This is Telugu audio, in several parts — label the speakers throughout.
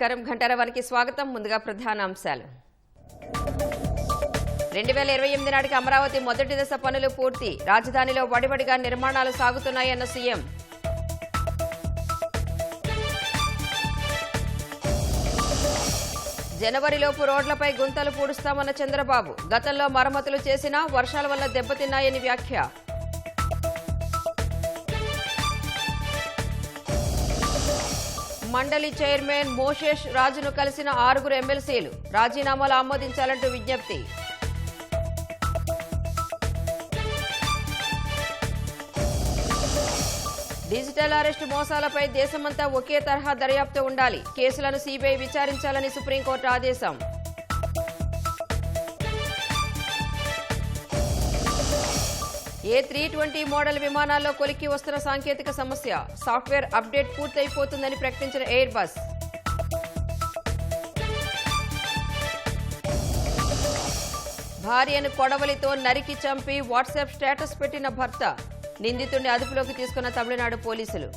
Speaker 1: నమస్కారం ఘంటారవానికి స్వాగతం. ముందుగా ప్రధాన అంశాలు. 2028 నాటికి అమరావతి మొదటి దశ పనులు పూర్తి. రాజధానిలో వడివడిగా నిర్మాణాలు సాగుతున్నాయన్న సీఎం. జనవరిలోపు రోడ్లపై గుంతలు పూడుస్తామన్న చంద్రబాబు. గతంలో మరమ్మతులు చేసినా వర్షాల వల్ల దెబ్బతిన్నాయని వ్యాఖ్య. మండలి చైర్మన్ మోషేష్ రాజును కలిసిన 6 ఎమ్మెల్సీలు. రాజీనామాలు ఆమోదించాలంటూ విజ్ఞప్తి. డిజిటల్ అరెస్టు మోసాలపై దేశమంతా ఒకే తరహా దర్యాప్తు ఉండాలి. కేసులను సీబీఐ విచారించాలని సుప్రీంకోర్టు ఆదేశం. A320 మోడల్ విమానాల్లో కొలిక్కి వస్తున్న సాంకేతిక సమస్య. సాఫ్ట్వేర్ అప్డేట్ పూర్తయిపోతుందని ప్రకటించిన ఎయిర్ బస్. భార్యను కొడవలితో నరికి చంపి వాట్సాప్ స్టేటస్ పెట్టిన భర్త. నిందితుడిని అదుపులోకి తీసుకున్న తమిళనాడు పోలీసులు.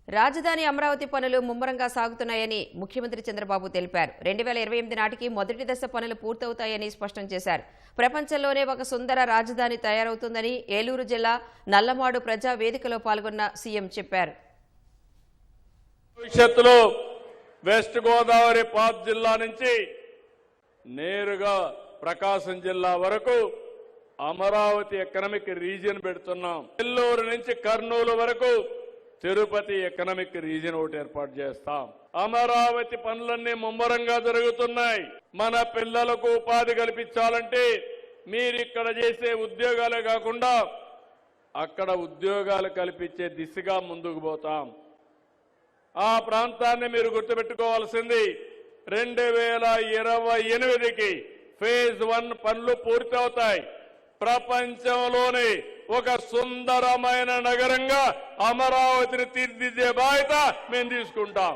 Speaker 1: రాజధాని అమరావతి పనులు ముమ్మరంగా సాగుతున్నాయని ముఖ్యమంత్రి చంద్రబాబు తెలిపారు. 2028 నాటికి మొదటి దశ పనులు పూర్తవుతాయని స్పష్టం చేశారు. ప్రపంచంలోనే ఒక సుందర రాజధాని తయారవుతుందని ఏలూరు జిల్లా నల్లమాడు ప్రజా వేదికలో పాల్గొన్న సీఎం చెప్పారు.
Speaker 2: భవిష్యత్తులో వెస్ట్ గోదావరి పాత్ జిల్లా నుంచి నేరుగా ప్రకాశం జిల్లా వరకు అమరావతి ఎకనామిక్ రీజియన్ పెడుతున్నాం. నెల్లూరు నుంచి కర్నూలు వరకు తిరుపతి ఎకనామిక్ రీజియన్ ఒకటి ఏర్పాటు చేస్తాం. అమరావతి పనులన్నీ ముమ్మరంగా జరుగుతున్నాయి. మన పిల్లలకు ఉపాధి కల్పించాలంటే మీరు ఇక్కడ చేసే ఉద్యోగాలే కాకుండా అక్కడ ఉద్యోగాలు కల్పించే దిశగా ముందుకు పోతాం. ఆ ప్రాంతాన్ని మీరు గుర్తుపెట్టుకోవాల్సింది 2028కి ఫేజ్ 1 పనులు పూర్తవుతాయి. ప్రపంచంలోనే ఒక సుందరమైన నగరంగా అమరావతిని తీర్చిదిద్దే బాధ్యత మేము తీసుకుంటాం.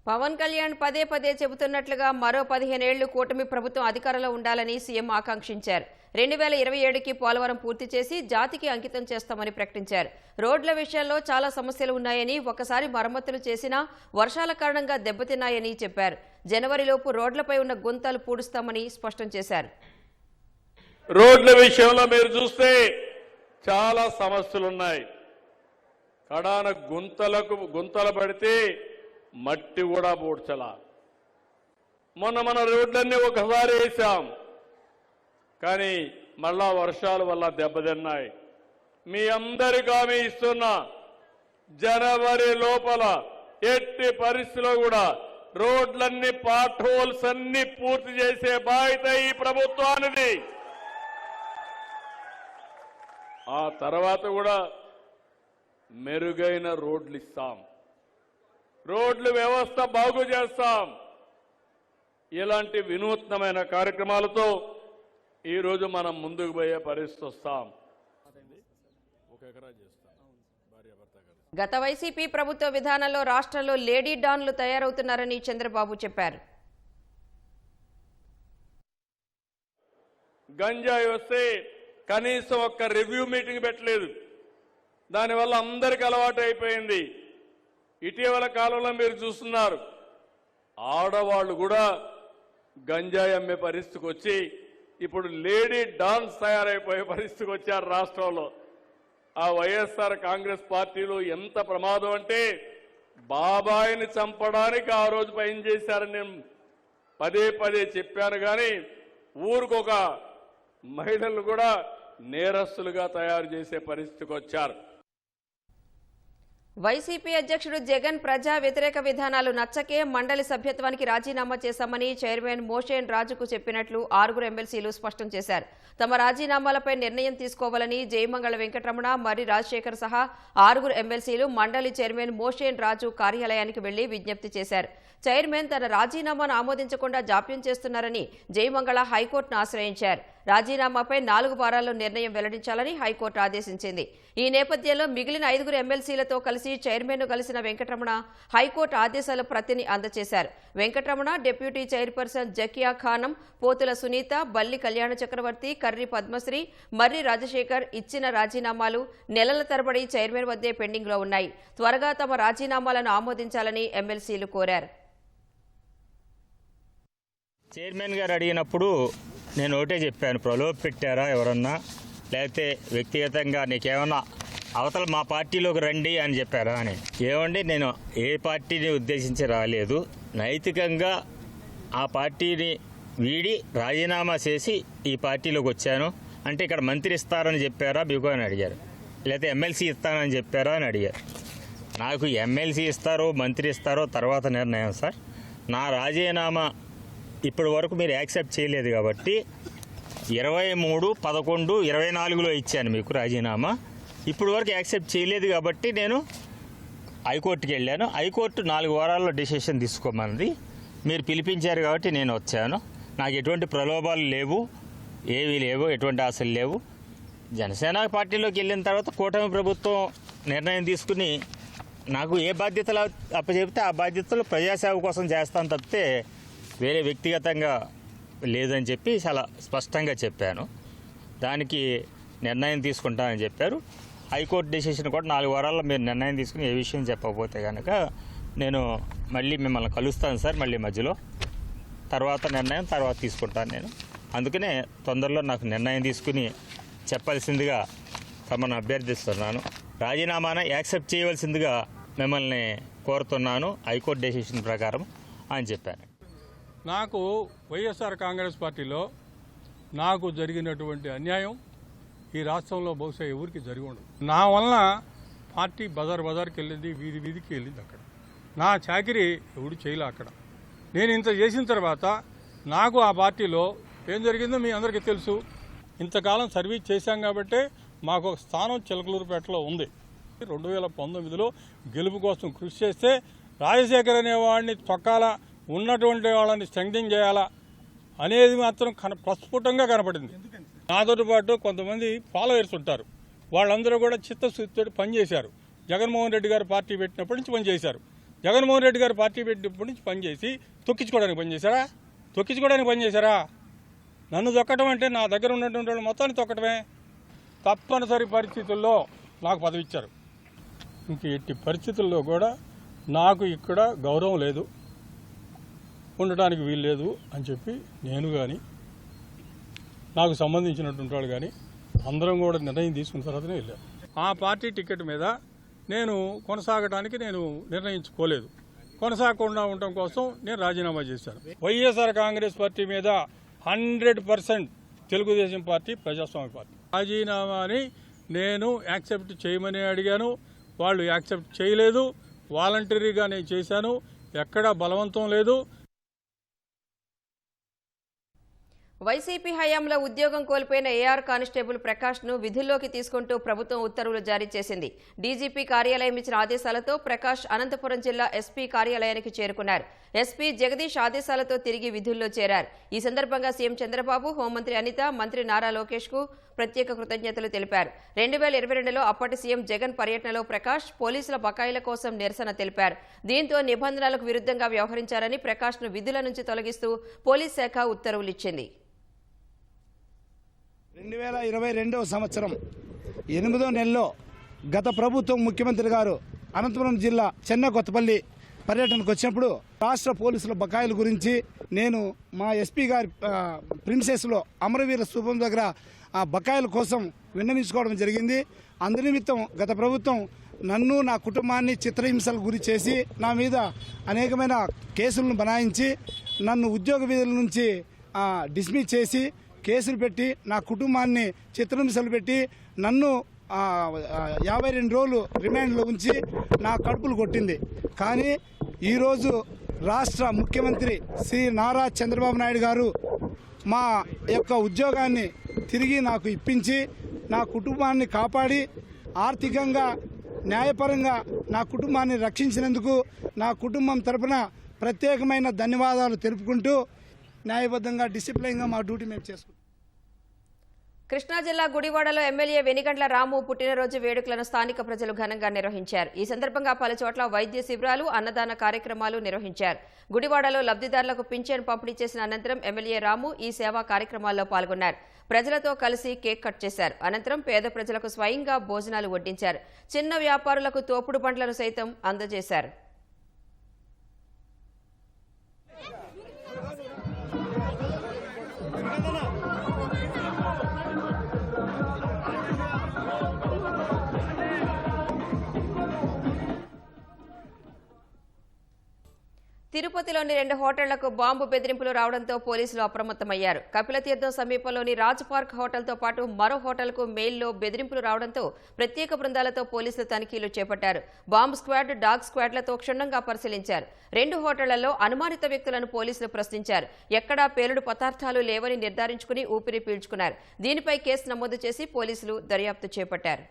Speaker 1: పవన్ కళ్యాణ్ పదే పదే చెబుతున్నట్లుగా మరో 15 ఏళ్లు కూటమి ప్రభుత్వం అధికారంలో ఉండాలని సీఎం ఆకాంక్షించారు. 2027కి పోలవరం పూర్తి చేసి జాతికి అంకితం చేస్తామని ప్రకటించారు. రోడ్ల విషయంలో చాలా సమస్యలు ఉన్నాయని, ఒకసారి మరమ్మతులు చేసినా వర్షాల కారణంగా దెబ్బతిన్నాయని చెప్పారు. జనవరిలోపు రోడ్లపై ఉన్న గుంతలు పూడుస్తామని స్పష్టం చేశారు.
Speaker 2: రోడ్ల విషయంలో మీరు చూస్తే చాలా సమస్యలున్నాయి. కడాన గుంతలు పడితే మట్టి కూడా పూడ్చలా. మన రోడ్లన్నీ ఒకసారి వేసాం, కానీ మళ్ళా వర్షాల వల్ల దెబ్బతిన్నాయి. మీ అందరికీ హామీ ఇస్తున్నా, జనవరి లోపల ఎట్టి పరిస్థితిలో కూడా రోడ్లన్నీ పాట్ హోల్స్ అన్ని పూర్తి చేసే బాధ్యత ఈ ప్రభుత్వానిది. ఆ తర్వాత కూడా మెరుగైన రోడ్లు ఇస్తాం, రోడ్ల వ్యవస్థ బాగు చేస్తాం. ఇలాంటి వినూత్నమైన కార్యక్రమాలతో ఈరోజు మనం ముందుకు పోయే పరిస్థితి వస్తాం.
Speaker 1: గత వైసీపీ ప్రభుత్వ విధానంలో రాష్ట్రంలో లేడీ డాన్లు తయారవుతున్నారని చంద్రబాబు చెప్పారు.
Speaker 2: గంజాయి వస్తే కనీసం ఒక్క రివ్యూ మీటింగ్ పెట్టలేదు. దానివల్ల అందరికీ అలవాటు అయిపోయింది. ఇటీవల కాలంలో మీరు చూస్తున్నారు, ఆడవాళ్లు కూడా గంజాయి అమ్మే పరిస్థితికి వచ్చి ఇప్పుడు లేడీ డాన్స్ తయారైపోయే పరిస్థితికి వచ్చారు రాష్ట్రంలో. ఆ వైఎస్ఆర్ కాంగ్రెస్ పార్టీలో ఎంత ప్రమాదం అంటే, బాబాయిని చంపడానికి ఆ రోజు పైన చేశారని నేను పదే పదే చెప్పాను. కానీ ఊరికొక మహిళలు కూడా నేరస్తులుగా తయారు చేసే పరిస్థితికి వచ్చారు.
Speaker 1: వైసీపీ అధ్యక్షుడు జగన్ ప్రజా వ్యతిరేక విధానాలు నచ్చకే మండలి సభ్యత్వానికి రాజీనామా చేశామని చైర్మన్ మోషేన్ రాజుకు చెప్పినట్లు 6 ఎమ్మెల్సీలు స్పష్టం చేశారు. తమ రాజీనామాలపై నిర్ణయం తీసుకోవాలని జయమంగళ వెంకటరమణ, మర్రి రాజశేఖర్ సహా 6 ఎమ్మెల్సీలు మండలి చైర్మన్ మోషేన్ రాజు కార్యాలయానికి వెళ్లి విజ్ఞప్తి చేశారు. చైర్మన్ తన రాజీనామాను ఆమోదించకుండా జాప్యం చేస్తున్నారని జయమంగళ హైకోర్టును ఆశ్రయించారు. రాజీనామాపై 4 వారాల్లో నిర్ణయం వెల్లడించాలని హైకోర్టు ఆదేశించింది. ఈ నేపథ్యంలో మిగిలిన 5 ఎమ్మెల్సీలతో కలిసి చైర్మన్ను కలిసిన వెంకటరమణ హైకోర్టు ఆదేశాల ప్రతిని అందజేశారు. వెంకటరమణ, డిప్యూటీ చైర్పర్సన్ జకియా ఖానం, పోతుల సునీత, బల్లి కళ్యాణ చక్రవర్తి, కర్రి పద్మశ్రీ, మర్రి రాజశేఖర్ ఇచ్చిన రాజీనామాలు నెలల తరబడి చైర్మన్ వద్దే పెండింగ్లో ఉన్నాయి. త్వరగా తమ రాజీనామాలను ఆమోదించాలని ఎమ్మెల్సీలు కోరారు.
Speaker 3: చైర్మన్ గారు అడిగినప్పుడు నేను ఒకటే చెప్పాను, ప్రలోభ పెట్టారా ఎవరన్నా, లేకపోతే వ్యక్తిగతంగా నీకేమన్నా అవతల మా పార్టీలోకి రండి అని చెప్పారా అని. ఏమండి, నేను ఏ పార్టీని ఉద్దేశించి రాలేదు. నైతికంగా ఆ పార్టీని వీడి రాజీనామా చేసి ఈ పార్టీలోకి వచ్చాను. అంటే ఇక్కడ మంత్రి ఇస్తారని చెప్పారా మీకు అని అడిగారు, లేకపోతే ఎమ్మెల్సీ ఇస్తానని చెప్పారా అని అడిగారు. నాకు ఎమ్మెల్సీ ఇస్తారో మంత్రి ఇస్తారో తర్వాత నిర్ణయం సార్. నా రాజీనామా ఇప్పటి వరకు మీరు యాక్సెప్ట్ చేయలేదు కాబట్టి 23/11/24లో ఇచ్చాను మీకు రాజీనామా. ఇప్పుడు వరకు యాక్సెప్ట్ చేయలేదు కాబట్టి నేను హైకోర్టుకి వెళ్ళాను. హైకోర్టు 4 వారాల్లో డిసిషన్ తీసుకోమన్నది. మీరు పిలిపించారు కాబట్టి నేను వచ్చాను. నాకు ఎటువంటి ప్రలోభాలు లేవు, ఏవీ లేవు, ఎటువంటి ఆశలు లేవు. జనసేన పార్టీలోకి వెళ్ళిన తర్వాత కూటమి ప్రభుత్వం నిర్ణయం తీసుకుని నాకు ఏ బాధ్యతలు అప్పచెప్తే ఆ బాధ్యతలు ప్రజాసేవ కోసం చేస్తాను తప్పితే వేరే వ్యక్తిగతంగా లేదని చెప్పి చాలా స్పష్టంగా చెప్పాను. దానికి నిర్ణయం తీసుకుంటానని చెప్పారు. హైకోర్టు డెసిషన్ కూడా 4 వారాల్లో మీరు నిర్ణయం తీసుకుని ఏ విషయం చెప్పకపోతే కనుక నేను మళ్ళీ మిమ్మల్ని కలుస్తాను సార్. మళ్ళీ మధ్యలో తర్వాత నిర్ణయం తర్వాత తీసుకుంటాను నేను. అందుకనే తొందరలో నాకు నిర్ణయం తీసుకుని చెప్పాల్సిందిగా తమను అభ్యర్థిస్తున్నాను. రాజీనామాను యాక్సెప్ట్ చేయవలసిందిగా మిమ్మల్ని కోరుతున్నాను హైకోర్టు డెసిషన్ ప్రకారం అని చెప్పాను.
Speaker 4: నాకు వైఎస్ఆర్ కాంగ్రెస్ పార్టీలో నాకు జరిగినటువంటి అన్యాయం ఈ రాష్ట్రంలో బహుశా ఎవరికి జరిగి ఉండదు. నా వలన పార్టీ బజార్కి వెళ్ళింది, వీధికి వెళ్ళింది. అక్కడ నా చాకిరీ ఎవడు చేయలే. అక్కడ నేను ఇంత చేసిన తర్వాత నాకు ఆ పార్టీలో ఏం జరిగిందో మీ అందరికీ తెలుసు. ఇంతకాలం సర్వీస్ చేశాం కాబట్టి మాకు ఒక స్థానం చిలకలూరుపేటలో ఉంది. 2019లో గెలుపు కోసం కృషి చేస్తే రాజశేఖర్ అనేవాడిని తొక్కాలా, ఉన్నటువంటి వాళ్ళని స్ట్రెంగ్థనింగ్ చేయాలా అనేది మాత్రం ప్రస్ఫుటంగా కనపడింది. నాతో పాటు కొంతమంది ఫాలోవర్స్ ఉంటారు. వాళ్ళందరూ కూడా చిత్తశుద్ధితో పనిచేశారు. జగన్మోహన్ రెడ్డి గారు పార్టీ పెట్టినప్పటి నుంచి పనిచేశారు. జగన్మోహన్ రెడ్డి గారు పార్టీ పెట్టినప్పటి నుంచి పనిచేసి తొక్కించుకోవడానికి పనిచేశారా? నన్ను తొక్కడం అంటే నా దగ్గర ఉన్నటువంటి వాళ్ళు మొత్తాన్ని తొక్కటమే. తప్పనిసరి పరిస్థితుల్లో నాకు పదవి ఇచ్చారు. ఇంక ఎట్టి పరిస్థితుల్లో కూడా నాకు ఇక్కడ గౌరవం లేదు, ఉండటానికి వీలు లేదు అని చెప్పి నేను కానీ నాకు సంబంధించినటువంటి వాళ్ళు కానీ అందరం కూడా నిర్ణయం తీసుకున్న తర్వాతనే వెళ్ళాను. ఆ పార్టీ టికెట్ మీద నేను కొనసాగడానికి నేను నిర్ణయించుకోలేదు. కొనసాగకుండా ఉండటం కోసం నేను రాజీనామా చేశాను. వైఎస్ఆర్ కాంగ్రెస్ పార్టీ మీద 100% తెలుగుదేశం పార్టీ ప్రజాస్వామ్య పార్టీ. రాజీనామాని నేను యాక్సెప్ట్ చేయమని అడిగాను, వాళ్ళు యాక్సెప్ట్ చేయలేదు. వాలంటరీగా నేను చేశాను, ఎక్కడా బలవంతం లేదు.
Speaker 1: వైసీపీ హయాంలో ఉద్యోగం కోల్పోయిన ఏఆర్ కానిస్టేబుల్ ప్రకాష్ను విధుల్లోకి తీసుకుంటూ ప్రభుత్వం ఉత్తర్వులు జారీ చేసింది. డీజీపీ కార్యాలయం ఇచ్చిన ఆదేశాలతో ప్రకాష్ అనంతపురం జిల్లా ఎస్పీ కార్యాలయానికి చేరుకున్నారు. ఎస్పీ జగదీష్ ఆదేశాలతో తిరిగి విధుల్లో చేరారు. ఈ సందర్భంగా సీఎం చంద్రబాబు, హోంమంత్రి అనిత, మంత్రి నారా లోకేష్ కు ప్రత్యేక కృతజ్ఞతలు తెలిపారు. 2022లో అప్పటి సీఎం జగన్ పర్యటనలో ప్రకాష్ పోలీసుల బకాయిల కోసం నిరసన తెలిపారు. దీంతో నిబంధనలకు విరుద్ధంగా వ్యవహరించారని ప్రకాష్ను విధుల నుంచి తొలగిస్తూ పోలీస్ శాఖ ఉత్తర్వులిచ్చింది.
Speaker 5: 2022వ సంవత్సరం 8వ నెలలో గత ప్రభుత్వం ముఖ్యమంత్రి గారు అనంతపురం జిల్లా చెన్నకొత్తపల్లి పర్యటనకు వచ్చినప్పుడు రాష్ట్ర పోలీసుల బకాయిల గురించి నేను మా ఎస్పీ గారి ప్రిన్సెస్లో అమరవీర స్థూపం దగ్గర ఆ బకాయిల కోసం విన్నవించుకోవడం జరిగింది. అందునిమిత్తం గత ప్రభుత్వం నన్ను, నా కుటుంబాన్ని చిత్రహింసలకు గురి చేసి నా మీద అనేకమైన కేసులను బనాయించి నన్ను ఉద్యోగ విధుల నుంచి డిస్మిస్ చేసి కేసులు పెట్టి నా కుటుంబాన్ని చిత్రహింసలు పెట్టి నన్ను 52 రోజులు రిమాండ్లో ఉంచి నా కడుపులు కొట్టింది. కానీ ఈరోజు రాష్ట్ర ముఖ్యమంత్రి శ్రీ నారా చంద్రబాబు నాయుడు గారు మా యొక్క ఉద్యోగాన్ని తిరిగి నాకు ఇప్పించి నా కుటుంబాన్ని కాపాడి ఆర్థికంగా న్యాయపరంగా నా కుటుంబాన్ని రక్షించినందుకు నా కుటుంబం తరపున ప్రత్యేకమైన ధన్యవాదాలు తెలుపుకుంటూ న్యాయబద్ధంగా డిసిప్లైన్గా మా డ్యూటీ మేము చేసుకుంటాం.
Speaker 1: కృష్ణా జిల్లా గుడివాడలో ఎమ్మెల్యే వెనిగండ్ల రాము పుట్టినరోజు వేడుకలను స్థానిక ప్రజలు ఘనంగా నిర్వహించారు. ఈ సందర్భంగా పలు చోట్ల వైద్య శిబిరాలు, అన్నదాన కార్యక్రమాలు నిర్వహించారు. గుడివాడలో లబ్ధిదారులకు పింఛన్ పంపిణీ చేసిన అనంతరం ఎమ్మెల్యే రాము ఈ సేవా కార్యక్రమాల్లో పాల్గొన్నారు. ప్రజలతో కలిసి కేక్ కట్ చేశారు. అనంతరం పేద ప్రజలకు స్వయంగా భోజనాలు వడ్డించారు. చిన్న వ్యాపారులకు తోపుడు బండ్లను సైతం అందజేశారు. తిరుపతిలోని 2 హోటళ్లకు బాంబు బెదిరింపులు రావడంతో పోలీసులు అప్రమత్తమయ్యారు. కపిలతీర్థం సమీపంలోని రాజ్ పార్క్ హోటల్తో పాటు మరో హోటల్కు మెయిల్లో బెదిరింపులు రావడంతో ప్రత్యేక బృందాలతో పోలీసులు తనిఖీలు చేపట్టారు. బాంబు స్క్వాడ్, డాగ్ స్క్వాడ్లతో క్షుణ్ణంగా పరిశీలించారు. 2 హోటళ్లలో అనుమానిత వ్యక్తులను పోలీసులు ప్రశ్నించారు. ఎక్కడా పేలుడు పదార్థాలు లేవని నిర్ధారించుకుని ఊపిరి పీల్చుకున్నారు. దీనిపై కేసు నమోదు చేసి పోలీసులు దర్యాప్తు చేపట్టారు.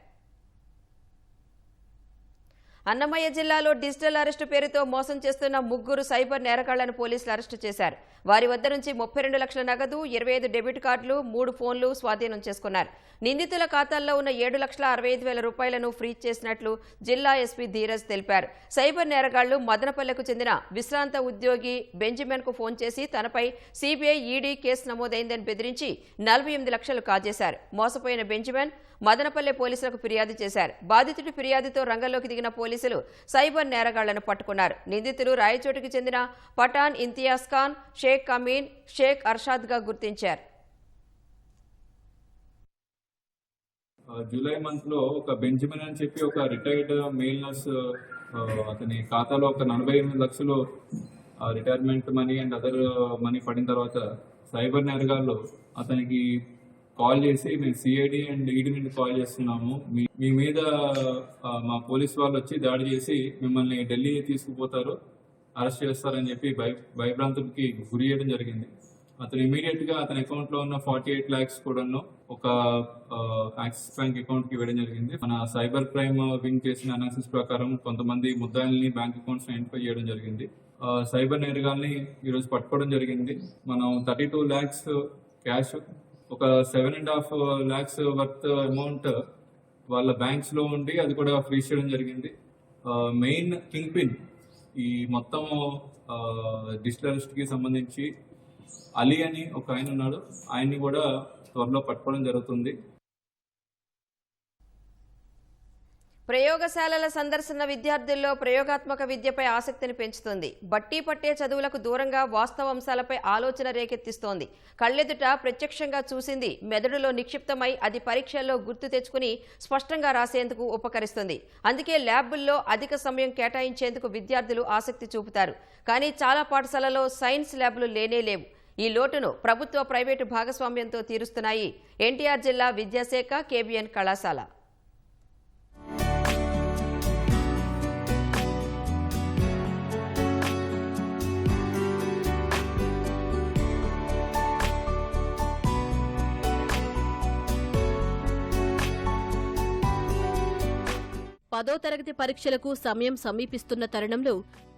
Speaker 1: అన్నమయ్య జిల్లాలో డిజిటల్ అరెస్టు పేరుతో మోసం చేస్తున్న 3 సైబర్ నేరగాళ్లను పోలీసులు అరెస్టు చేశారు. వారి వద్ద నుంచి 32 లక్షల నగదు, 25 డెబిట్ కార్డులు, 3 ఫోన్లు స్వాధీనం చేసుకున్నారు. నిందితుల ఖాతాల్లో ఉన్న 7,65,000 రూపాయలను ఫ్రీజ్ చేసినట్లు జిల్లా ఎస్పీ ధీరజ్ తెలిపారు. సైబర్ నేరగాళ్లు మదనపల్లెకు చెందిన విశ్రాంత ఉద్యోగి బెంజమిన్ కు ఫోన్ చేసి తనపై సిబిఐ, ఈడీ కేసు నమోదైందని బెదిరించి 48 లక్షలు కాజేశారు. మోసపోయిన బెంజమిన్ మదనపల్లె పోలీసులకు ఫిర్యాదు చేశారు. బాధితుడి ఫిర్యాదుతో రంగంలోకి దిగిన పోలీసులు సైబర్ నేరగాళ్లను పట్టుకున్నారు. నిందితులు రాయచోటికి చెందిన పఠాన్ ఇంతియాజ్ ఖాన్, షేక్ అమీన్, షేక్ అర్షాద్ గా గుర్తించారు.
Speaker 6: జూలై మంత్ లో ఒక బెంజమిన్ అని చెప్పి ఒక రిటైర్డ్ మేల్ నర్స్, అతని ఖాతాలో ఒక 48 లక్షలు retirement money and other money పడిన తర్వాత సైబర్ నేరగాళ్ళు అతనికి కాల్ చేసి, మేము సిఐడి అండ్ ఈడీ నుండి కాల్ చేస్తున్నాము, మీ మీద మా పోలీస్ వాళ్ళు వచ్చి దాడి చేసి మిమ్మల్ని ఢిల్లీ తీసుకుపోతారు, అరెస్ట్ చేస్తారని చెప్పి భయభ్రాంతులకి గురి చేయడం జరిగింది. అతను ఇమీడియట్ గా అతని అకౌంట్ లో ఉన్న 48 lakhs కూడాను ఒక యాక్సిస్ బ్యాంక్ అకౌంట్ కి ఇవ్వడం జరిగింది. మన సైబర్ క్రైమ్ వింగ్ చేసిన అనాలిసిస్ ప్రకారం కొంతమంది ముద్దాయిల్ని బ్యాంక్ అకౌంట్స్ ఐడెంటిఫై చేయడం జరిగింది. సైబర్ నేరగాల్ని ఈరోజు పట్టుకోవడం జరిగింది. మనం 32 lakhs క్యాష్, ఒక 7.5 lakhs వర్త్ అమౌంట్ వాళ్ళ బ్యాంక్స్ లో ఉండి అది కూడా ఫ్రీజ్ చేయడం జరిగింది. మెయిన్ కింగ్ పిన్ ఈ మొత్తం డిజిటల్ అరెస్ట్ కి సంబంధించి అలీ అని ఒక ఆయన ఉన్నాడు. ఆయన్ని కూడా త్వరలో పట్టుకోవడం జరుగుతుంది.
Speaker 1: ప్రయోగశాలల సందర్శన విద్యార్థుల్లో ప్రయోగాత్మక విద్యపై ఆసక్తిని పెంచుతుంది. బట్టి పట్టే చదువులకు దూరంగా వాస్తవ అంశాలపై ఆలోచన రేకెత్తిస్తోంది. కళ్ళెదుట ప్రత్యక్షంగా చూసింది మెదడులో నిక్షిప్తమై అది పరీక్షల్లో గుర్తు తెచ్చుకుని స్పష్టంగా రాసేందుకు ఉపకరిస్తుంది. అందుకే ల్యాబుల్లో అధిక సమయం కేటాయించేందుకు విద్యార్థులు ఆసక్తి చూపుతారు. కానీ చాలా పాఠశాలలో సైన్స్ ల్యాబ్లు లేనేలేవు. ఈ లోటును ప్రభుత్వ, ప్రైవేటు భాగస్వామ్యంతో తీరుస్తున్నాయి ఎన్టీఆర్ జిల్లా విద్యాశాఖ, కేబిఎన్ కళాశాల.
Speaker 7: పదో తరగతి పరీక్షలకు సమయం సమీపిస్తున్న తరుణంలో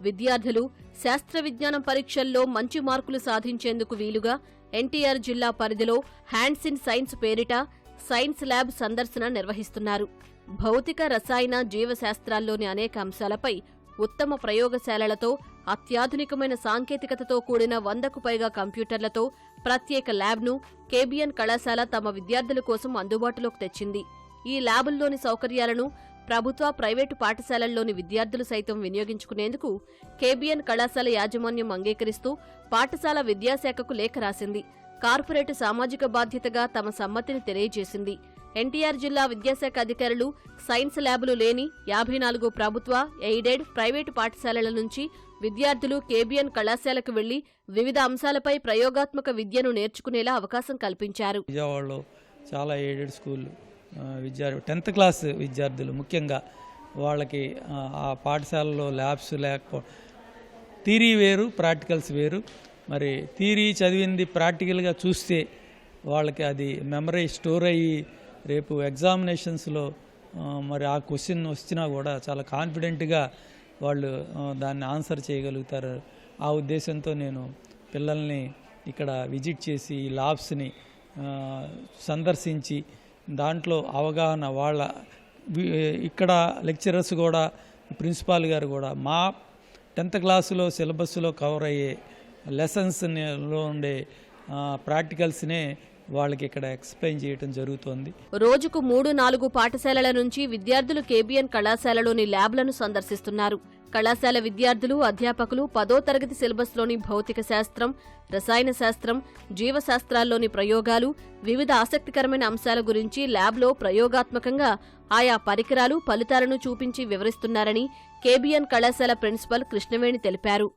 Speaker 7: విద్యార్థులు శాస్త్ర విజ్ఞానం పరీక్షల్లో మంచి మార్కులు సాధించేందుకు వీలుగా ఎన్టీఆర్ జిల్లా పరిధిలో హ్యాండ్స్ ఇన్ సైన్స్ పేరిట సైన్స్ ల్యాబ్ సందర్శన నిర్వహిస్తున్నారు. భౌతిక, రసాయన, జీవశాస్త్రాల్లోని అనేక అంశాలపై ఉత్తమ ప్రయోగశాలలతో, అత్యాధునికమైన సాంకేతికతతో కూడిన 100కు పైగా కంప్యూటర్లతో ప్రత్యేక ల్యాబ్ను కేబిఎన్ కళాశాల తమ విద్యార్థుల కోసం అందుబాటులోకి తెచ్చింది. ఈ ల్యాబుల్లోని సౌకర్యాలను ప్రభుత్వ, ప్రైవేటు పాఠశాలల్లోని విద్యార్థులు సైతం వినియోగించుకునేందుకు కేబిఎన్ కళాశాల యాజమాన్యం అంగీకరిస్తూ పాఠశాల విద్యాశాఖకు లేఖ రాసింది. కార్పొరేటు సామాజిక బాధ్యతగా తమ సమ్మతిని తెలియజేసింది. ఎన్టీఆర్ జిల్లా విద్యాశాఖ అధికారులు సైన్స్ ల్యాబులు లేని 54 ప్రభుత్వ, ఎయిడెడ్, ప్రైవేటు పాఠశాలల నుంచి విద్యార్థులు కేబిఎన్ కళాశాలకు వెళ్లి వివిధ అంశాలపై ప్రయోగాత్మక విద్యను నేర్చుకునేలా అవకాశం కల్పించారు.
Speaker 8: విజయవాడలో చాలా ఎయిడెడ్ స్కూల్ 10th క్లాస్ విద్యార్థులు ముఖ్యంగా వాళ్ళకి ఆ పాఠశాలలో ల్యాబ్స్ లేకపోవడం, థియరీ వేరు, ప్రాక్టికల్స్ వేరు. మరి థియరీ చదివింది ప్రాక్టికల్గా చూస్తే వాళ్ళకి అది మెమరీ స్టోర్ అయ్యి రేపు ఎగ్జామినేషన్స్లో మరి ఆ క్వశ్చన్ వచ్చినా కూడా చాలా కాన్ఫిడెంట్గా వాళ్ళు దాన్ని ఆన్సర్ చేయగలుగుతారు. ఆ ఉద్దేశంతో నేను పిల్లల్ని ఇక్కడ విజిట్ చేసి ఈ ల్యాబ్స్ని సందర్శించి దాంట్లో అవగాహన ఇక్కడ లెక్చరర్స్ కూడా ప్రిన్సిపాల్ గారు కూడా మా 10th క్లాసులో సిలబస్లో కవర్ అయ్యే లెసన్స్లో ఉండే ప్రాక్టికల్స్నే వాళ్ళకి ఇక్కడ ఎక్స్ప్లెయిన్ చేయడం జరుగుతోంది.
Speaker 7: రోజుకు 3-4 పాఠశాలల నుంచి విద్యార్థులు కేబీఎన్ కళాశాలలోని ల్యాబ్లను సందర్శిస్తున్నారు. కళాశాల విద్యార్థులు, అధ్యాపకులు 10వ తరగతి సిలబస్లోని భౌతిక శాస్త్రం, రసాయన శాస్త్రం, జీవశాస్త్రాల్లోని ప్రయోగాలు, వివిధ ఆసక్తికరమైన అంశాల గురించి ల్యాబ్లో ప్రయోగాత్మకంగా ఆయా పరికరాలు, ఫలితాలను చూపించి వివరిస్తున్నారని కేబీఎన్ కళాశాల ప్రిన్సిపల్ కృష్ణవేణి తెలిపారు.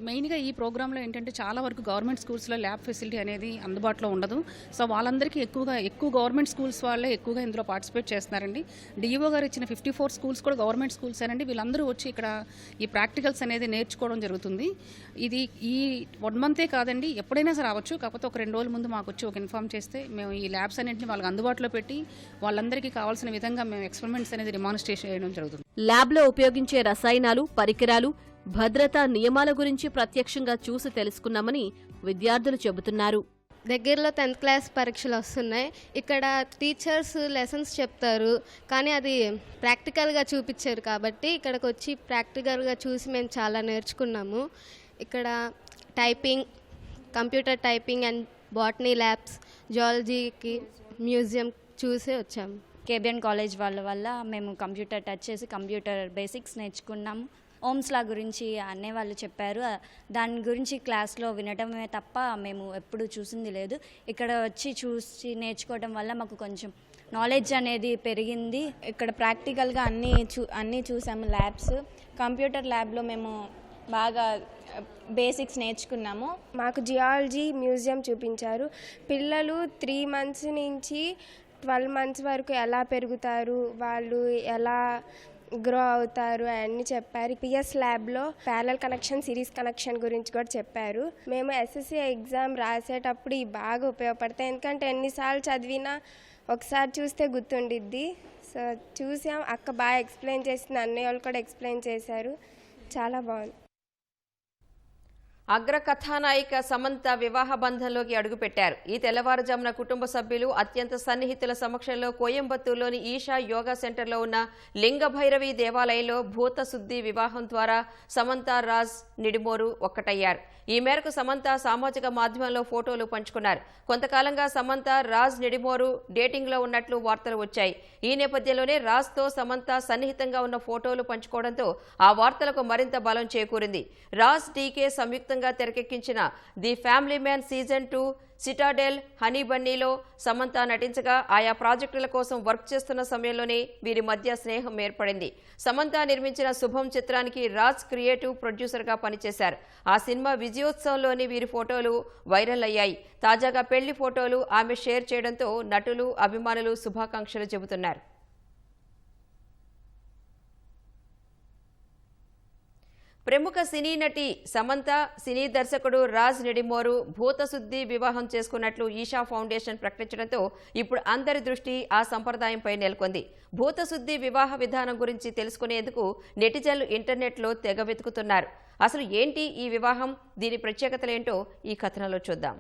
Speaker 9: మెయిన్గా ఈ ప్రోగ్రాంలో ఏంటంటే చాలా వరకు గవర్నమెంట్ స్కూల్స్లో ల్యాబ్ ఫెసిలిటీ అనేది అందుబాటులో ఉండదు. సో వాళ్ళందరికీ ఎక్కువ గవర్నమెంట్ స్కూల్స్ వాళ్ళే ఎక్కువగా ఇందులో పార్టిసిపేట్ చేస్తున్నారండి. డిఈఓ గారు ఇచ్చిన 54 స్కూల్స్ కూడా గవర్నమెంట్ స్కూల్స్ అండి. వీళ్ళందరూ వచ్చి ఇక్కడ ఈ ప్రాక్టికల్స్ అనేది నేర్చుకోవడం జరుగుతుంది. ఇది ఈ 1 మంతే కాదండి, ఎప్పుడైనా సరే రావచ్చు. కాకపోతే ఒక 2 రోజుల ముందు మాకు వచ్చి ఒక ఇన్ఫార్మ్ చేస్తే మేము ఈ ల్యాబ్స్ అన్నింటినీ వాళ్ళకి అందుబాటులో పెట్టి వాళ్ళందరికీ కావాల్సిన విధంగా మేము ఎక్స్పెరిమెంట్స్ అనేది డెమాన్స్ట్రేషన్ చేయడం జరుగుతుంది.
Speaker 7: ల్యాబ్లో ఉపయోగించే రసాయనాలు, పరికరాలు, భద్రతా నియమాల గురించి ప్రత్యక్షంగా చూసి తెలుసుకున్నామని విద్యార్థులు చెబుతున్నారు.
Speaker 10: దగ్గరలో 10th క్లాస్ పరీక్షలు వస్తున్నాయి. ఇక్కడ టీచర్స్ లెసన్స్ చెప్తారు, కానీ అది ప్రాక్టికల్గా చూపించారు. కాబట్టి ఇక్కడికి వచ్చి ప్రాక్టికల్గా చూసి మేము చాలా నేర్చుకున్నాము. ఇక్కడ typing, computer typing and botany labs, జువాలజీకి మ్యూజియం చూసి వచ్చాము.
Speaker 11: కేబిఎన్ కాలేజ్ వాళ్ళ వల్ల మేము కంప్యూటర్ టచ్ చేసి కంప్యూటర్ బేసిక్స్ నేర్చుకున్నాము. ఓమ్స్ లా గురించి అనేవాళ్ళు చెప్పారు. దాని గురించి క్లాస్లో వినడమే తప్ప మేము ఎప్పుడు చూసింది లేదు. ఇక్కడ వచ్చి చూసి నేర్చుకోవడం వల్ల మాకు కొంచెం నాలెడ్జ్ అనేది పెరిగింది.
Speaker 12: ఇక్కడ ప్రాక్టికల్గా అన్నీ చూసాము. ల్యాబ్స్, కంప్యూటర్ ల్యాబ్లో మేము బాగా బేసిక్స్ నేర్చుకున్నాము.
Speaker 10: మాకు జియాలజీ మ్యూజియం చూపించారు. పిల్లలు 3 months నుంచి 12 months వరకు ఎలా పెరుగుతారు, వాళ్ళు ఎలా గ్రో అవుతారు అవన్నీ చెప్పారు. పిఎస్ ల్యాబ్లో ప్యారలల్ కనెక్షన్, సిరీస్ కనెక్షన్ గురించి కూడా చెప్పారు. మేము ఎస్ఎస్సి ఎగ్జామ్ రాసేటప్పుడు ఇవి బాగా ఉపయోగపడతాయి. ఎందుకంటే ఎన్నిసార్లు చదివినా ఒకసారి చూస్తే గుర్తుండిద్ది. సో చూసాం, అక్క బాగా ఎక్స్ప్లెయిన్ చేసింది, అన్నయ్య వాళ్ళు కూడా ఎక్స్ప్లెయిన్ చేశారు. చాలా బాగుంది.
Speaker 1: అగ్ర కథానాయిక సమంత వివాహ బంధంలోకి అడుగుపెట్టారు. ఈ తెల్లవారుజామున కుటుంబ సభ్యులు, అత్యంత సన్నిహితుల సమక్షంలో కోయంబత్తూరులోని ఈషా యోగా సెంటర్లో ఉన్న లింగభైరవి దేవాలయంలో భూత శుద్ధి వివాహం ద్వారా సమంత, రాజ్ నిడిమోరు ఒక్కటయ్యారు. ఈ మేరకు సమంత సామాజిక మాధ్యమంలో ఫోటోలు పంచుకున్నారు. కొంతకాలంగా సమంత, రాజ్ నిడిమోరు డేటింగ్లో ఉన్నట్లు వార్తలు వచ్చాయి. ఈ నేపథ్యంలోనే రాజ్తో సమంత సన్నిహితంగా ఉన్న ఫోటోలు పంచుకోవడంతో ఆ వార్తలకు మరింత బలం చేకూరింది. రాజ్, డీకే సంయుక్తంగా తెరకెక్కించిన the family man season 2 Citadel, Honey బన్నీలో సమంత నటించగా ఆయా ప్రాజెక్టుల కోసం వర్క్ చేస్తున్న సమయంలోనే వీరి మధ్య స్నేహం ఏర్పడింది. సమంత నిర్మించిన శుభం చిత్రానికి రాజ్ క్రియేటివ్ ప్రొడ్యూసర్గా పనిచేశారు. ఆ సినిమా విజయోత్సవంలోని వీరి ఫోటోలు వైరల్ అయ్యాయి. తాజాగా పెళ్లి ఫోటోలు ఆమె షేర్ చేయడంతో నటులు, అభిమానులు శుభాకాంక్షలు చెబుతున్నారు. ప్రముఖ సినీ నటి సమంత, సినీ దర్శకుడు రాజ్ నిడిమోరు భూతశుద్ధి వివాహం చేసుకున్నట్లు ఈషా ఫౌండేషన్ ప్రకటించడంతో ఇప్పుడు అందరి దృష్టి ఆ సంప్రదాయంపై నెలకొంది. భూతశుద్ధి వివాహ విధానం గురించి తెలుసుకునేందుకు నెటిజన్లు ఇంటర్నెట్లో తెగ వెతుకుతున్నారు. అసలు ఏంటి ఈ వివాహం, దీని ప్రత్యేకతలేంటో ఈ కథనంలో చూద్దాం.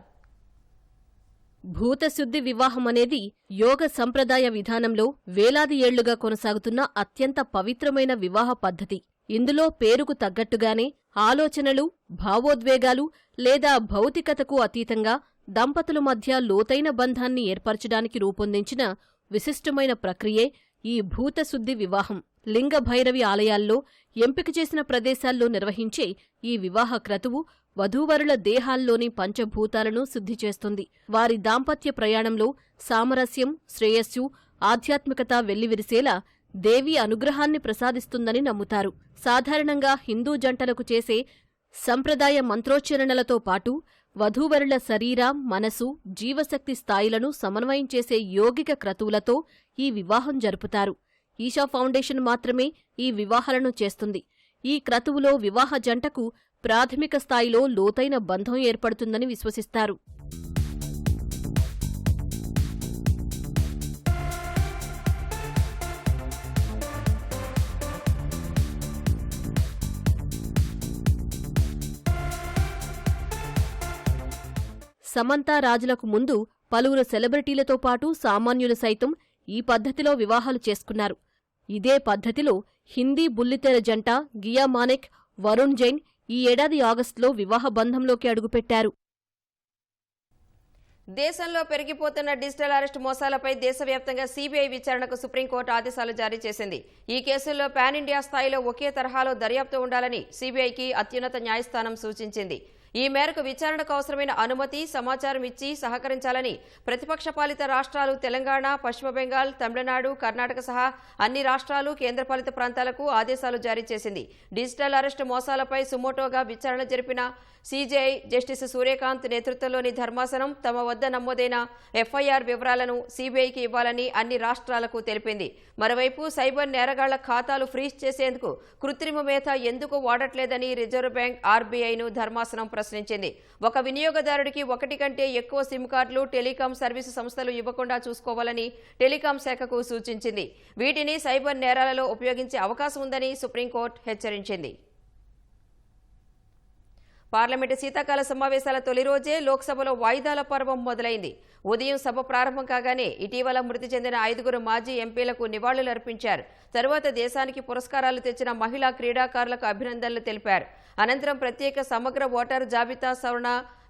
Speaker 7: భూతశుద్ధి వివాహం అనేది యోగ సంప్రదాయ విధానంలో వేలాది ఏళ్లుగా కొనసాగుతున్న అత్యంత పవిత్రమైన వివాహ పద్ధతి. ఇందులో పేరుకు తగ్గట్టుగానే ఆలోచనలు, భావోద్వేగాలు లేదా భౌతికతకు అతీతంగా దంపతుల మధ్య లోతైన బంధాన్ని ఏర్పరచడానికి రూపొందించిన విశిష్టమైన ప్రక్రియే ఈ భూతశుద్ధి వివాహం. లింగభైరవి ఆలయాల్లో ఎంపిక చేసిన ప్రదేశాల్లో నిర్వహించే ఈ వివాహ క్రతువు వధూవరుల దేహాల్లోని పంచభూతాలను శుద్ధి చేస్తుంది. వారి దాంపత్య ప్రయాణంలో సామరస్యం, శ్రేయస్సు, ఆధ్యాత్మికత వెల్లివిరిసేలా దేవి అనుగ్రహాన్ని ప్రసాదిస్తుందని నమ్ముతారు. సాధారణంగా హిందూ జంటలకు చేసే సంప్రదాయ మంత్రోచ్చరణలతో పాటు వధూవరుల శరీర, మనసు, జీవశక్తి స్థాయిలను సమన్వయం చేసే యోగిక క్రతువులతో ఈ వివాహం జరుపుతారు. ఈషా ఫౌండేషన్ మాత్రమే ఈ వివాహాలను చేస్తుంది. ఈ క్రతువులో వివాహ జంటకు ప్రాథమిక స్థాయిలో లోతైన బంధం ఏర్పడుతుందని విశ్వసిస్తారు. సమంత రాజులకు ముందు పలువురు సెలబ్రిటీలతో పాటు సామాన్యులు సైతం ఈ పద్ధతిలో వివాహాలు చేసుకున్నారు. ఇదే పద్ధతిలో హిందీ బుల్లితెర జంట గియా మానెక్, వరుణ్ జైన్ ఈ ఏడాది ఆగస్టులో వివాహ బంధంలోకి అడుగుపెట్టారు.
Speaker 1: దేశంలో పెరిగిపోతున్న డిజిటల్ అరెస్ట్ మోసాలపై దేశవ్యాప్తంగా సీబీఐ విచారణకు సుప్రీంకోర్టు ఆదేశాలు జారీ చేసింది. ఈ కేసుల్లో పాన్ ఇండియా స్థాయిలో ఒకే తరహాలో దర్యాప్తు ఉండాలని సీబీఐకి అత్యున్నత న్యాయస్థానం సూచించింది. ఈ మేరకు విచారణకు అవసరమైన అనుమతి, సమాచారం ఇచ్చి సహకరించాలని ప్రతిపక్ష పాలిత రాష్ట్రాలు తెలంగాణ, పశ్చిమ బెంగాల్, తమిళనాడు, కర్ణాటక సహా అన్ని రాష్ట్రాలు, కేంద్రపాలిత ప్రాంతాలకు ఆదేశాలు జారీ చేసింది. డిజిటల్ అరెస్టు మోసాలపై సుమోటోగా విచారణ జరిపిన సీజేఐ జస్టిస్ సూర్యకాంత్ నేతృత్వంలోని ధర్మాసనం తమ వద్ద నమోదైన ఎఫ్ఐఆర్ వివరాలను సీబీఐకి ఇవ్వాలని అన్ని రాష్ట్రాలకు తెలిపింది. మరోవైపు సైబర్ నేరగాళ్ల ఖాతాలు ఫ్రీజ్ చేసేందుకు కృత్రిమ మేధ ఎందుకు వాడట్లేదని రిజర్వ్ బ్యాంక్ ఆర్బీఐను ధర్మాసనం ప్రశ్నించింది. ఒక వినియోగదారుడికి ఒకటి కంటే ఎక్కువ సిమ్ కార్డులు టెలికాం సర్వీసు సంస్థలు ఇవ్వకుండా చూసుకోవాలని టెలికాం శాఖకు సూచించింది. వీటిని సైబర్ నేరాలలో ఉపయోగించే అవకాశం ఉందని సుప్రీంకోర్టు హెచ్చరించింది. పార్లమెంటు శీతాకాల సమావేశాల తొలి రోజే లోక్సభలో వాయిదాల పర్వం మొదలైంది. ఉదయం సభ ప్రారంభం కాగానే ఇటీవల మృతి చెందిన 5 మాజీ ఎంపీలకు నివాళులర్పించారు. తరువాత దేశానికి పురస్కారాలు తెచ్చిన మహిళా క్రీడాకారులకు అభినందనలు తెలిపారు. అనంతరం ప్రత్యేక సమగ్ర ఓటరు జాబితా సవరణ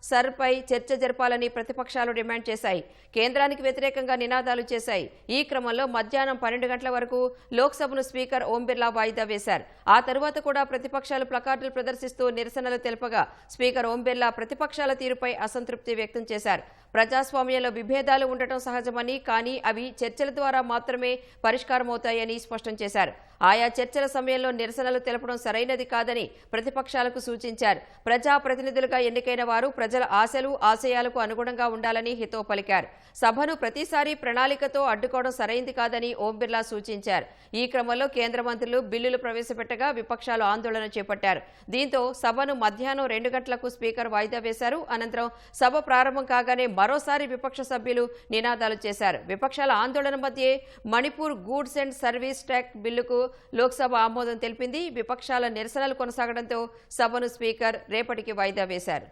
Speaker 1: సర్పై చర్చ జరపాలని ప్రతిపక్షాలు డిమాండ్ చేశాయి. కేంద్రానికి వ్యతిరేకంగా నినాదాలు చేశాయి. ఈ క్రమంలో మధ్యాహ్నం 12 గంటల వరకు లోక్సభను స్పీకర్ ఓం బిర్లా వాయిదా వేశారు. ఆ తరువాత కూడా ప్రతిపక్షాలు ప్లకార్డులు ప్రదర్శిస్తూ నిరసనలు తెలుపగా స్పీకర్ ఓం బిర్లా ప్రతిపక్షాల తీరుపై అసంతృప్తి వ్యక్తం చేశారు. ప్రజాస్వామ్యంలో విభేదాలు ఉండటం సహజమని, కానీ అవి చర్చల ద్వారా మాత్రమే పరిష్కారమవుతాయని స్పష్టం చేశారు. ఆయా చర్చల సమయంలో నిరసనలు తెలపడం సరైనది కాదని ప్రతిపక్షాలకు సూచించారు. ప్రజాప్రతినిధులుగా ఎన్నికైన వారు ప్రజల ఆశలు, ఆశయాలకు అనుగుణంగా ఉండాలని హితవు పలికారు. సభను ప్రతిసారి ప్రణాళికతో అడ్డుకోవడం సరైంది కాదని ఓం బిర్లా సూచించారు. ఈ క్రమంలో కేంద్ర మంత్రులు బిల్లులు ప్రవేశపెట్టగా విపక్షాలు ఆందోళన చేపట్టారు. దీంతో సభను మధ్యాహ్నం 2 గంటలకు స్పీకర్ వాయిదా వేశారు. అనంతరం సభ ప్రారంభం కాగానే మరోసారి విపక్ష సభ్యులు నినాదాలు చేశారు. విపక్షాల ఆందోళన మధ్యే Manipur goods and service tax బిల్లుకు లోక్సభ ఆమోదం తెలిపింది. విపక్షాల నిరసనలు కొనసాగడంతో సభను స్పీకర్ రేపటికి వాయిదా వేశారు.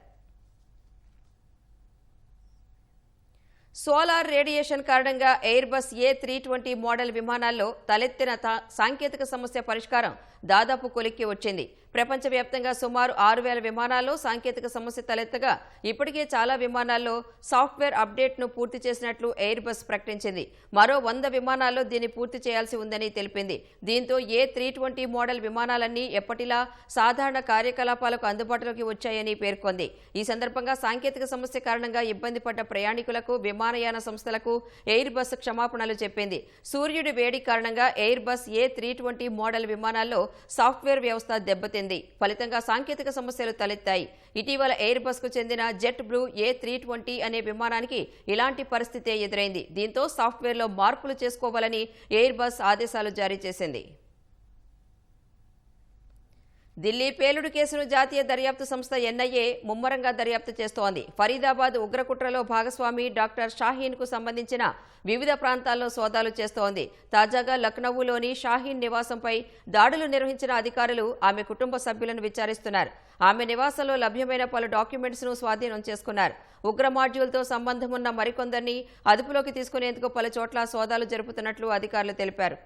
Speaker 1: సోలార్ రేడియేషన్ కారణంగా ఎయిర్ బస్ A320 మోడల్ విమానాల్లో తలెత్తిన సాంకేతిక సమస్య పరిష్కారం దాదాపు కొలిక్కి వచ్చింది. ప్రపంచవ్యాప్తంగా సుమారు 6,000 విమానాల్లో సాంకేతిక సమస్య తలెత్తగా ఇప్పటికే చాలా విమానాల్లో సాఫ్ట్వేర్ అప్డేట్ను పూర్తి చేసినట్లు ఎయిర్ బస్ ప్రకటించింది. మరో 100 విమానాల్లో దీన్ని పూర్తి చేయాల్సి ఉందని తెలిపింది. దీంతో A320 మోడల్ విమానాలన్నీ ఎప్పటిలా సాధారణ కార్యకలాపాలకు అందుబాటులోకి వచ్చాయని పేర్కొంది. ఈ సందర్భంగా సాంకేతిక సమస్య కారణంగా ఇబ్బంది పడ్డ ప్రయాణికులకు, విమానయాన సంస్థలకు ఎయిర్ బస్ క్షమాపణలు చెప్పింది. సూర్యుడి వేడి కారణంగా ఎయిర్ బస్ A320 మోడల్ విమానాల్లో సాఫ్ట్వేర్ వ్యవస్థ దెబ్బతింది. ఫలితంగా సాంకేతిక సమస్యలు తలెత్తాయి. ఇటీవల ఎయిర్ బస్ కు చెందిన జెట్ బ్లూ A320 అనే విమానానికి ఇలాంటి పరిస్థితే ఎదురైంది. దీంతో సాఫ్ట్వేర్లో మార్పులు చేసుకోవాలని ఎయిర్ బస్ ఆదేశాలు జారీ చేసింది. ఢిల్లీ పేలుడు కేసును జాతీయ దర్యాప్తు సంస్థ NIA ముమ్మరంగా దర్యాప్తు చేస్తోంది. ఫరీదాబాద్ ఉగ్రకుట్రలో భాగస్వామి డాక్టర్ షాహీన్ కు సంబంధించిన వివిధ ప్రాంతాల్లో సోదాలు చేస్తోంది. తాజాగా లక్నవూలోని షాహీన్ నివాసంపై దాడులు నిర్వహించిన అధికారులు ఆమె కుటుంబ సభ్యులను విచారిస్తున్నారు. ఆమె నివాసంలో లభ్యమైన పలు డాక్యుమెంట్స్ ను స్వాధీనం చేసుకున్నారు. ఉగ్ర మాడ్యూల్తో సంబంధం ఉన్న మరికొందరిని అదుపులోకి తీసుకునేందుకు పలు చోట్ల సోదాలు జరుపుతున్నట్లు అధికారులు తెలిపారు.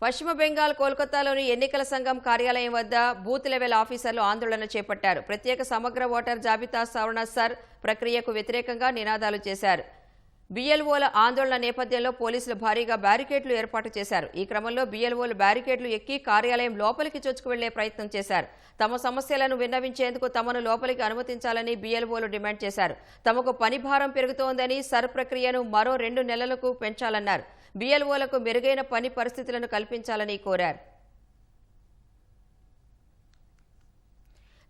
Speaker 1: పశ్చిమ బెంగాల్ కోల్కతాలోని ఎన్నికల సంఘం కార్యాలయం వద్ద బూత్ లెవెల్ ఆఫీసర్లు ఆందోళన చేపట్టారు. ప్రత్యేక సమగ్ర ఓటర్ జాబితా సవరణ సర్ ప్రక్రియకు వ్యతిరేకంగా నినాదాలు చేశారు. BLOల ఆందోళన నేపథ్యంలో పోలీసులు భారీగా బ్యారికేడ్లు ఏర్పాటు చేశారు. ఈ క్రమంలో BLOలు బ్యారికేడ్లు ఎక్కి కార్యాలయం లోపలికి చొచ్చుకు వెళ్లే ప్రయత్నం చేశారు. తమ సమస్యలను విన్నవించేందుకు తమను లోపలికి అనుమతించాలని BLOలు డిమాండ్ చేశారు. తమకు పని భారం పెరుగుతోందని, సర్ ప్రక్రియను మరో 2 నెలలకు పెంచాలన్నారు. BLOలకు మెరుగైన పని పరిస్థితులను కల్పించాలని కోరారు.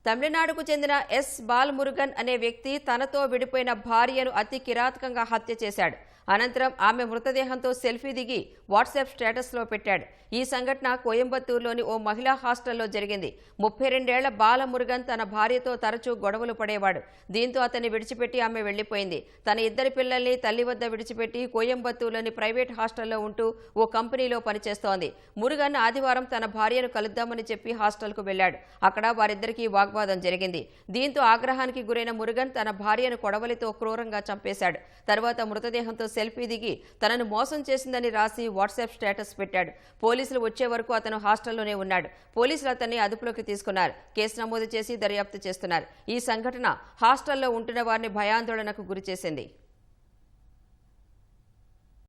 Speaker 1: తమిళనాడుకు చెందిన S. బాలమురుగన్ అనే వ్యక్తి తనతో విడిపోయిన భార్యను అతి కిరాతకంగా హత్య చేశాడు. అనంతరం ఆమె మృతదేహంతో సెల్ఫీ దిగి వాట్సాప్ స్టేటస్లో పెట్టాడు. ఈ సంఘటన కోయంబత్తూరులోని ఓ మహిళా హాస్టల్లో జరిగింది. 32 ఏళ్ల బాల మురుగన్ తన భార్యతో తరచూ గొడవలు పడేవాడు. దీంతో అతన్ని విడిచిపెట్టి ఆమె వెళ్లిపోయింది. తన 2 పిల్లల్ని తల్లి వద్ద విడిచిపెట్టి కోయంబత్తూరులోని ప్రైవేట్ హాస్టల్లో ఉంటూ ఓ కంపెనీలో పనిచేస్తోంది. మురుగన్ ఆదివారం తన భార్యను కలుద్దామని చెప్పి హాస్టల్కు వెళ్లాడు. అక్కడ వారిద్దరికీ వాగ్వాదం జరిగింది. దీంతో ఆగ్రహానికి గురైన మురుగన్ తన భార్యను కొడవలితో క్రూరంగా చంపేశాడు. తర్వాత మృతదేహంతో సెల్ఫీ దిగి తనను మోసం చేసిందని రాసి వాట్సాప్ స్టేటస్ పెట్టాడు. పోలీసులు వచ్చే వరకు అతను హాస్టల్లోనే ఉన్నాడు. పోలీసులు అతన్ని అదుపులోకి తీసుకున్నారు. కేసు నమోదు చేసి దర్యాప్తు చేస్తున్నారు. ఈ సంఘటన హాస్టల్లో ఉంటున్న వారిని భయాందోళనకు గురిచేసింది.